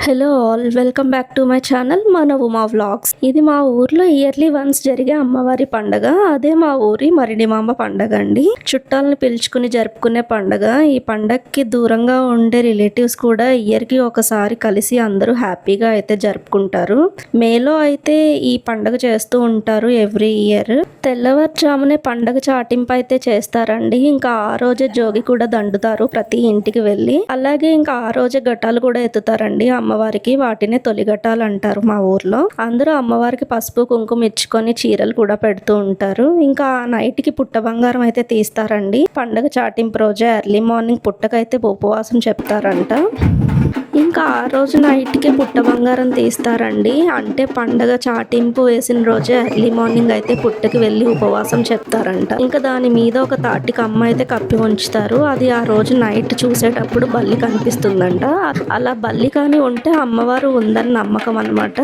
Hello all, welcome back to my channel మన Uma vlogs. ఇది మా ఊర్లో ఇయర్లీ వన్స్ జరిగే అమ్మవారి పండగ. అదే మా ఊరి మరిడిమాంబ పండగ అండి. చుట్టాలను పిలుచుకుని జరుపుకునే పండగ. ఈ పండగకి దూరంగా ఉండే రిలేటివ్స్ కూడా ఇయర్కి ఒకసారి కలిసి అందరూ హ్యాపీగా అయితే జరుపుకుంటారు. మేలో అయితే ఈ పండగ చేస్తూ ఉంటారు ఎవ్రీ ఇయర్. తెల్లవారుజామునే పండగ చాటింపు అయితే చేస్తారండి. ఇంకా ఆ రోజే జోగి కూడా దండుతారు ప్రతి ఇంటికి వెళ్ళి. అలాగే ఇంకా ఆ రోజే ఘటాలు కూడా ఎత్తుతారండి అమ్మవారికి. వాటినే తొలిఘటాలు అంటారు మా ఊర్లో. అందరూ అమ్మవారికి పసుపు కుంకుమ ఇచ్చుకొని చీరలు కూడా పెడుతూ ఉంటారు. ఇంకా ఆ నైట్ కి పుట్ట బంగారం అయితే తీస్తారండి. పండగ చాటింపు రోజే ఎర్లీ మార్నింగ్ పుట్టకైతే ఉపవాసం చెప్తారంట. ఇంకా ఆ రోజు నైట్కి పుట్ట బంగారం తీస్తారండి. అంటే పండగ చాటింపు వేసిన రోజే ఎర్లీ మార్నింగ్ అయితే పుట్టకి వెళ్ళి ఉపవాసం చెప్తారంట. ఇంకా దాని మీద ఒక తాటికి అమ్మ అయితే కప్పి ఉంచుతారు. అది ఆ రోజు నైట్ చూసేటప్పుడు బల్లి కనిపిస్తుందంట. అలా బల్లి కానీ ఉంటే అమ్మవారు ఉందని నమ్మకం అన్నమాట.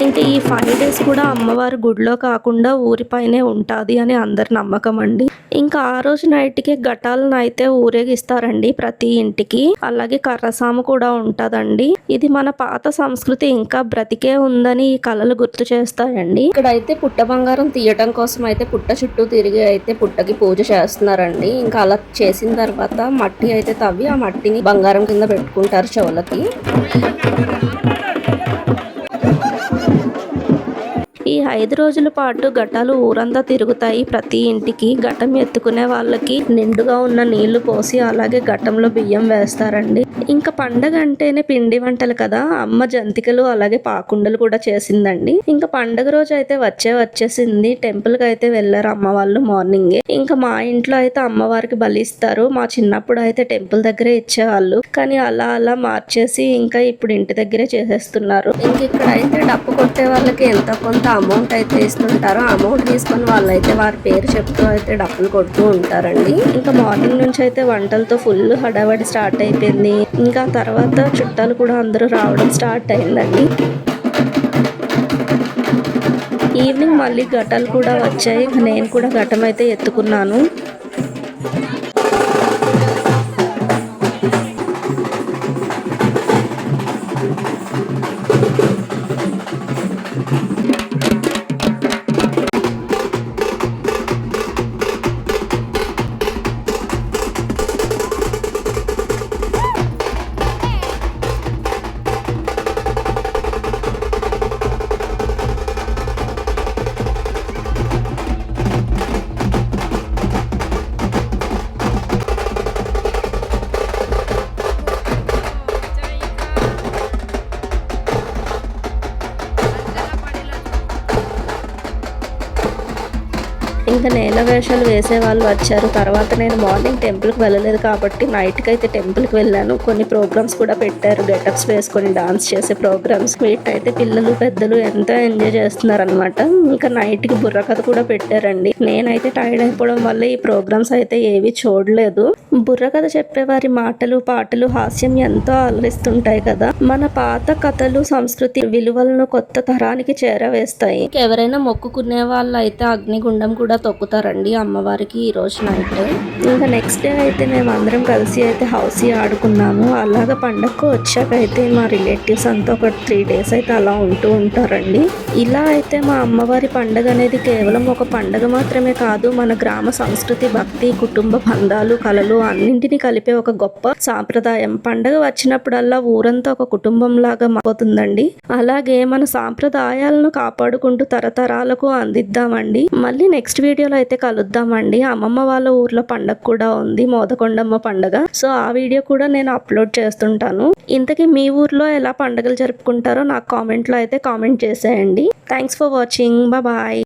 ఇంకా ఈ 5 days కూడా అమ్మవారు గుడిలో కాకుండా ఊరిపైనే ఉంటుంది అని అందరి నమ్మకం అండి. ఇంకా ఆ రోజు నైట్కి ఘటాలను అయితే ఊరేగిస్తారండి ప్రతి ఇంటికి. అలాగే కర్రసాము కూడా ఉంటదండి. ఇది మన పాత సంస్కృతి ఇంకా బ్రతికే ఉందని ఈ కళలు గుర్తు చేస్తాయండి. ఇక్కడ అయితే పుట్ట బంగారం తీయటం కోసం అయితే పుట్ట చుట్టూ తిరిగి అయితే పుట్టకి పూజ చేస్తున్నారండి. ఇంకా అలా చేసిన తర్వాత మట్టి అయితే తవ్వి ఆ మట్టిని బంగారం కింద పెట్టుకుంటారు చెవులకి. ఈ 5 రోజుల పాటు ఘటాలు ఊరంతా తిరుగుతాయి ప్రతి ఇంటికి. ఘటం ఎత్తుకునే వాళ్ళకి నిండుగా ఉన్న నీళ్లు పోసి అలాగే ఘటంలో బియ్యం వేస్తారండి. ఇంకా పండగ అంటేనే పిండి వంటలు కదా. అమ్మ జంతికలు అలాగే పాకుండలు కూడా చేసిందండి. ఇంకా పండగ రోజు అయితే వచ్చేసింది. టెంపుల్ కి అయితే వెళ్ళారు అమ్మ వాళ్ళు మార్నింగే. ఇంకా మా ఇంట్లో అయితే అమ్మవారికి బలిస్తారు. మా చిన్నప్పుడు అయితే టెంపుల్ దగ్గరే ఇచ్చేవాళ్ళు. కానీ అలా అలా మార్చేసి ఇంకా ఇప్పుడు ఇంటి దగ్గరే చేసేస్తున్నారు. ఇంక ఇక్కడ అయితే డప్పు కొట్టే వాళ్ళకి ఎంతో కొంత అమౌంట్ అయితే ఇస్తుంటారు. అమౌంట్ తీసుకొని వాళ్ళైతే వారి పేరు చెప్తూ అయితే డప్పులు కొడుతూ ఉంటారండి. ఇంకా మార్నింగ్ నుంచి అయితే వంటలతో ఫుల్ హడావడి స్టార్ట్ అయిపోయింది. ఇంకా తర్వాత చుట్టాలు కూడా అందరూ రావడం స్టార్ట్ అయిందండి. ఈవినింగ్ మళ్ళీ ఘటాలు కూడా వచ్చాయి. నేను కూడా ఘటం అయితే ఎత్తుకున్నాను. ఇంకా నేల వేషాలు వేసే వాళ్ళు వచ్చారు. తర్వాత నేను మార్నింగ్ టెంపుల్కి వెళ్ళలేదు కాబట్టి నైట్కి అయితే టెంపుల్కి వెళ్ళాను. కొన్ని ప్రోగ్రామ్స్ కూడా పెట్టారు. గెటప్స్ వేసుకొని డాన్స్ చేసే ప్రోగ్రామ్స్. వీటైతే పిల్లలు పెద్దలు ఎంతో ఎంజాయ్ చేస్తున్నారు అనమాట. ఇంకా నైట్కి బుర్రకథ కూడా పెట్టారండి. నేనైతే టైర్డ్ అయిపోవడం వల్ల ఈ ప్రోగ్రామ్స్ అయితే ఏవి చూడలేదు. బుర్రకథ చెప్పేవారి మాటలు పాటలు హాస్యం ఎంతో అలరిస్తుంటాయి కదా. మన పాత కథలు సంస్కృతి విలువలను కొత్త తరానికి చేరవేస్తాయి. ఎవరైనా మొక్కుకునే వాళ్ళు అయితే అగ్నిగుండం కూడా తొక్కుతారండి అమ్మవారికి ఈ రోజు నైట్. ఇంకా నెక్స్ట్ డే అయితే మేము అందరం కలిసి అయితే హౌసీ ఆడుకున్నాము. అలాగా పండగకు వచ్చాక అయితే మా రిలేటివ్స్ అంతా ఒక 3 days అయితే అలా ఉంటూ ఉంటారండి. ఇలా అయితే మా అమ్మవారి పండగ అనేది కేవలం ఒక పండగ మాత్రమే కాదు, మన గ్రామ సంస్కృతి, భక్తి, కుటుంబ బంధాలు, కళలు అన్నింటినీ కలిపే ఒక గొప్ప సాంప్రదాయం. పండగ వచ్చినప్పుడల్లా ఊరంతా ఒక కుటుంబం లాగా మారుతుందండి. అలాగే మన సాంప్రదాయాలను కాపాడుకుంటూ తరతరాలకు అందిద్దామండి. మళ్ళీ నెక్స్ట్ వీడియోలో అయితే కలుద్దామండి. అమ్మమ్మ వాళ్ళ ఊర్లో పండగ కూడా ఉంది, మోదకొండమ్మ పండగ. సో ఆ వీడియో కూడా నేను అప్లోడ్ చేస్తుంటాను. ఇంతకీ మీ ఊర్లో ఎలా పండుగలు జరుపుకుంటారో నాకు కామెంట్లో అయితే కామెంట్ చేసేయండి. Thanks for watching. బాయ్.